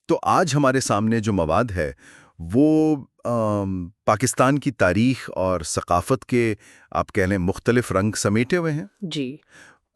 تو آج ہمارے سامنے جو مواد ہے وہ پاکستان کی تاریخ اور ثقافت کے آپ کہہ لیں مختلف رنگ سمیٹے ہوئے ہیں۔ جی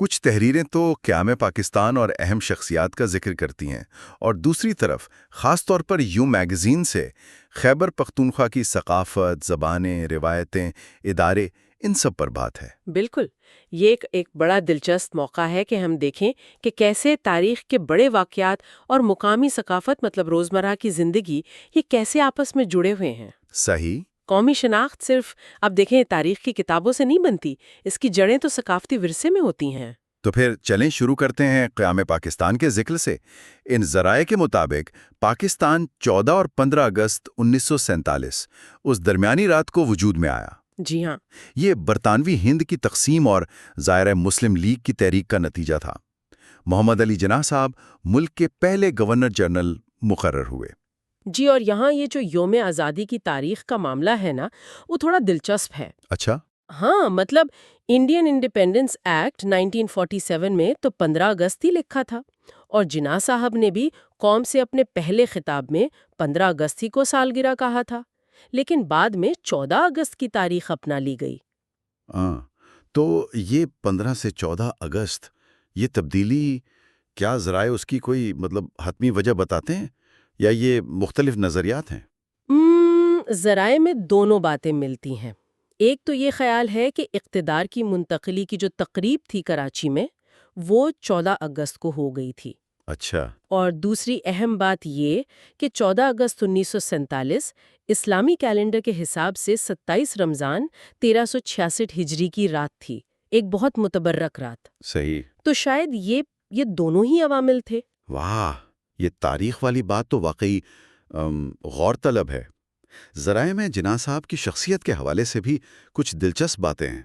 کچھ تحریریں تو قیام پاکستان اور اہم شخصیات کا ذکر کرتی ہیں، اور دوسری طرف خاص طور پر یوں میگزین سے خیبر پختونخوا کی ثقافت، زبانیں، روایتیں، ادارے، ان سب پر بات ہے۔ بالکل، یہ ایک بڑا دلچسپ موقع ہے کہ ہم دیکھیں کہ کیسے تاریخ کے بڑے واقعات اور مقامی ثقافت روزمرہ کی زندگی یہ کیسے آپس میں جڑے ہوئے ہیں۔ صحیح۔ قومی شناخت صرف اب دیکھیں تاریخ کی کتابوں سے نہیں بنتی، اس کی جڑیں تو ثقافتی ورثے میں ہوتی ہیں۔ تو پھر چلیں شروع کرتے ہیں قیام پاکستان کے ذکر سے۔ ان ذرائع کے مطابق پاکستان 14 اور 15 اگست 1947 اس درمیانی رات کو وجود میں آیا۔ جی ہاں، یہ برطانوی ہند کی تقسیم اور ظاہر مسلم لیگ کی تحریک کا نتیجہ تھا۔ محمد علی جناح صاحب ملک کے پہلے گورنر جنرل مقرر ہوئے۔ جی، اور یہاں یہ جو یوم آزادی کی تاریخ کا معاملہ ہے نا، وہ تھوڑا دلچسپ ہے۔ اچھا۔ ہاں، انڈین انڈیپینڈنس ایکٹ 1947 میں تو 15 اگست ہی لکھا تھا، اور جناح صاحب نے بھی قوم سے اپنے پہلے خطاب میں 15 اگست ہی کو سالگرہ کہا تھا، لیکن بعد میں 14 اگست کی تاریخ اپنا لی گئی۔ تو یہ 15 سے 14 اگست یہ تبدیلی کیا ذرائع اس کی کوئی حتمی وجہ بتاتے ہیں یا یہ مختلف نظریات ہیں؟ ذرائع میں دونوں باتیں ملتی ہیں۔ ایک تو یہ خیال ہے کہ اقتدار کی منتقلی کی جو تقریب تھی کراچی میں وہ 14 اگست کو ہو گئی تھی۔ اچھا۔ اور دوسری اہم بات یہ کہ 14 اگست 1947 اسلامی کیلنڈر کے حساب سے 27 رمضان 1366 ہجری کی رات تھی، ایک بہت متبرک رات۔ صحیح۔ تو شاید یہ دونوں ہی عوامل تھے۔ واہ، یہ تاریخ والی بات تو واقعی غور طلب ہے۔ ذرائع میں جناح صاحب کی شخصیت کے حوالے سے بھی کچھ دلچسپ باتیں ہیں،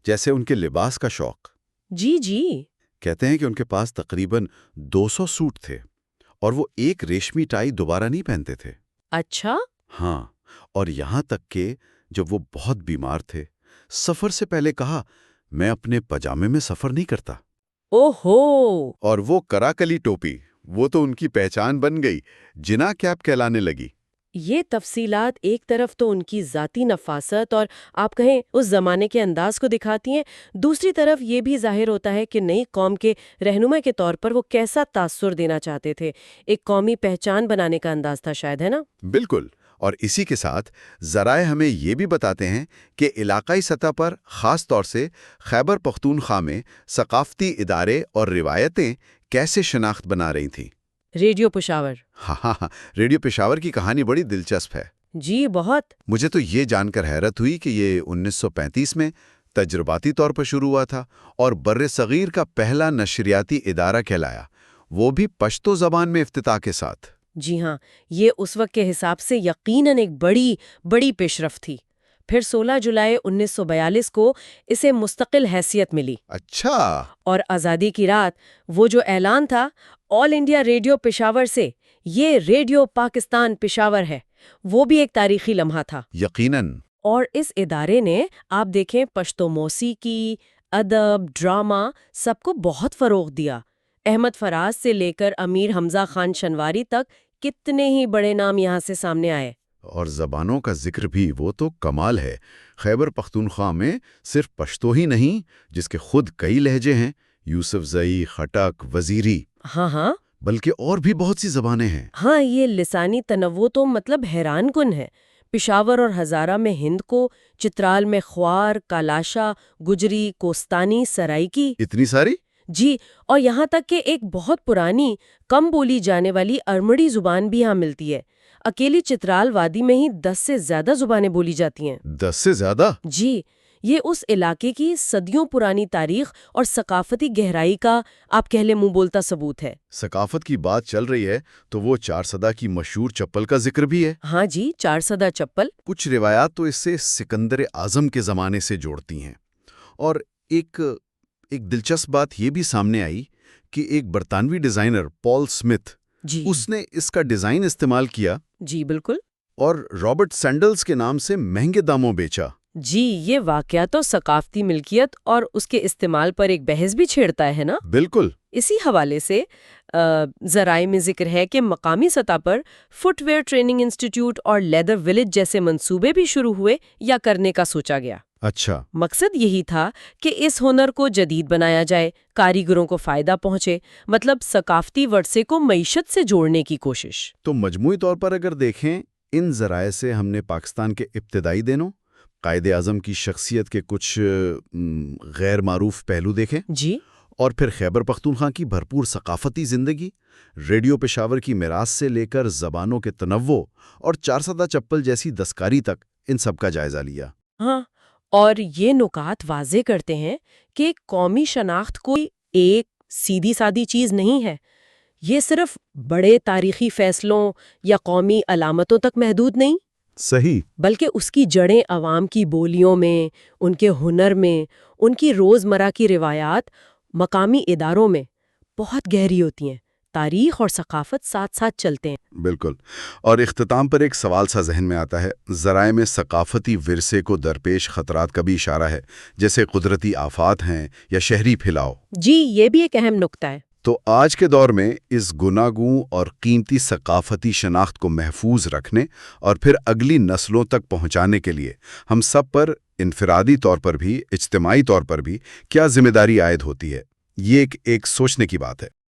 جیسے ان کے لباس کا شوق۔ جی جی، کہتے ہیں کہ ان کے پاس تقریباً 200 سوٹ تھے، اور وہ ایک ریشمی ٹائی دوبارہ نہیں پہنتے تھے۔ اچھا۔ ہاں، اور یہاں تک کہ جب وہ بہت بیمار تھے، سفر سے پہلے کہا، میں اپنے پاجامے میں سفر نہیں کرتا۔ اوہو۔ اور وہ کراکلی ٹوپی، وہ تو ان کی پہچان بن گئی، جناح کیپ کہلانے لگی۔ یہ تفصیلات ایک طرف تو ان کی ذاتی نفاست اور آپ کہیں اس زمانے کے انداز کو دکھاتی ہیں، دوسری طرف یہ بھی ظاہر ہوتا ہے کہ نئی قوم کے رہنما کے طور پر وہ کیسا تاثر دینا چاہتے تھے، ایک قومی پہچان بنانے کا انداز تھا شاید، ہے نا؟ بالکل، اور اسی کے ساتھ ذرائع ہمیں یہ بھی بتاتے ہیں کہ علاقائی سطح پر خاص طور سے خیبر پختونخوا میں ثقافتی ادارے اور روایتیں کیسے شناخت بنا رہی تھیں۔ ریڈیو پشاور۔ ہاں، ریڈیو پشاور کی کہانی بڑی دلچسپ ہے۔ جی بہت۔ مجھے تو یہ جان کر حیرت ہوئی کہ یہ 1935 میں تجرباتی طور پر شروع ہوا تھا اور بر صغیر کا پہلا نشریاتی ادارہ کہلایا، وہ بھی پشتو زبان میں افتتاح کے ساتھ۔ جی ہاں، یہ اس وقت کے حساب سے یقیناً ایک بڑی پیش رفت تھی۔ پھر 16 جولائی 1942 کو اسے مستقل حیثیت ملی۔ اچھا۔ اور آزادی کی رات وہ جو اعلان تھا آل انڈیا ریڈیو پشاور سے، یہ ریڈیو پاکستان پشاور ہے، وہ بھی ایک تاریخی لمحہ تھا۔ یقیناً۔ اور اس ادارے نے آپ دیکھیں پشتو موسیقی، ادب، ڈرامہ سب کو بہت فروغ دیا۔ احمد فراز سے لے کر امیر حمزہ خان شنواری تک کتنے ہی بڑے نام یہاں سے سامنے آئے۔ اور زبانوں کا ذکر بھی وہ تو کمال ہے۔ خیبر پختونخوا میں صرف پشتو ہی نہیں، جس کے خود کئی لہجے ہیں، یوسف زئی، خٹک، وزیری، ہاں، بلکہ اور بھی بہت سی زبانیں ہیں۔ ہاں، یہ لسانی تنوع تو حیران کن ہے۔ پشاور اور ہزارہ میں ہند کو، چترال میں خوار، کالاشا، گجری، کوستانی، سرائکی، اتنی ساری؟ جی، اور یہاں تک کہ ایک بہت پرانی کم بولی جانے والی ارمڑی زبان بھی یہاں ملتی ہے۔ اکیلی چترال وادی میں ہی 10 سے زیادہ زبانیں بولی جاتی ہیں۔ 10 سے زیادہ؟ جی، یہ اس علاقے کی صدیوں پرانی تاریخ اور ثقافتی گہرائی کا آپ کہہ لیں منہ بولتا ثبوت ہے۔ ثقافت کی بات چل رہی ہے تو وہ 4 صدا کی مشہور چپل کا ذکر بھی ہے۔ ہاں جی، 4 صدا چپل۔ کچھ روایات تو اس سے سکندر اعظم کے زمانے سے جوڑتی ہیں، اور ایک دلچسپ بات یہ بھی سامنے آئی کہ ایک برطانوی ڈیزائنر پال سمتھ، جی، اس نے اس کا ڈیزائن استعمال کیا جی بالکل۔ اور رابرٹ سینڈلز کے نام سے مہنگے داموں بیچا۔ جی، یہ واقعہ تو ثقافتی ملکیت اور اس کے استعمال پر ایک بحث بھی چھیڑتا ہے نا؟ بالکل۔ اسی حوالے سے ذرائع میں ذکر ہے کہ مقامی سطح پر فٹ ویئر ٹریننگ انسٹیٹیوٹ اور لیدر ولیج جیسے منصوبے بھی شروع ہوئے یا کرنے کا سوچا گیا۔ اچھا، مقصد یہی تھا کہ اس ہنر کو جدید بنایا جائے، کاریگروں کو فائدہ پہنچے، مطلب ثقافتی ورثے کو معیشت سے جوڑنے کی کوشش۔ تو مجموعی طور پر اگر دیکھیں، ان ذرائع سے ہم نے پاکستان کے ابتدائی دنوں قائد اعظم کی شخصیت کے کچھ غیر معروف پہلو دیکھیں، جی، اور پھر خیبر پختونخوا کی بھرپور ثقافتی زندگی، ریڈیو پشاور کی میراث سے لے کر زبانوں کے تنوع اور چارسدہ چپل جیسی دستکاری تک ان سب کا جائزہ لیا۔ ہاں، اور یہ نکات واضح کرتے ہیں کہ قومی شناخت کوئی ایک سیدھی سادی چیز نہیں ہے۔ یہ صرف بڑے تاریخی فیصلوں یا قومی علامتوں تک محدود نہیں، صحیح، بلکہ اس کی جڑیں عوام کی بولیوں میں، ان کے ہنر میں، ان کی روزمرہ کی روایات، مقامی اداروں میں بہت گہری ہوتی ہیں۔ تاریخ اور ثقافت ساتھ ساتھ چلتے ہیں۔ بالکل۔ اور اختتام پر ایک سوال سا ذہن میں آتا ہے، ذرائع میں ثقافتی ورثے کو درپیش خطرات کا بھی اشارہ ہے، جیسے قدرتی آفات ہیں یا شہری پھیلاؤ۔ جی، یہ بھی ایک اہم نقطہ ہے۔ تو آج کے دور میں اس گوناگوں اور قیمتی ثقافتی شناخت کو محفوظ رکھنے اور پھر اگلی نسلوں تک پہنچانے کے لیے ہم سب پر انفرادی طور پر بھی، اجتماعی طور پر بھی کیا ذمہ داری عائد ہوتی ہے، یہ ایک سوچنے کی بات ہے۔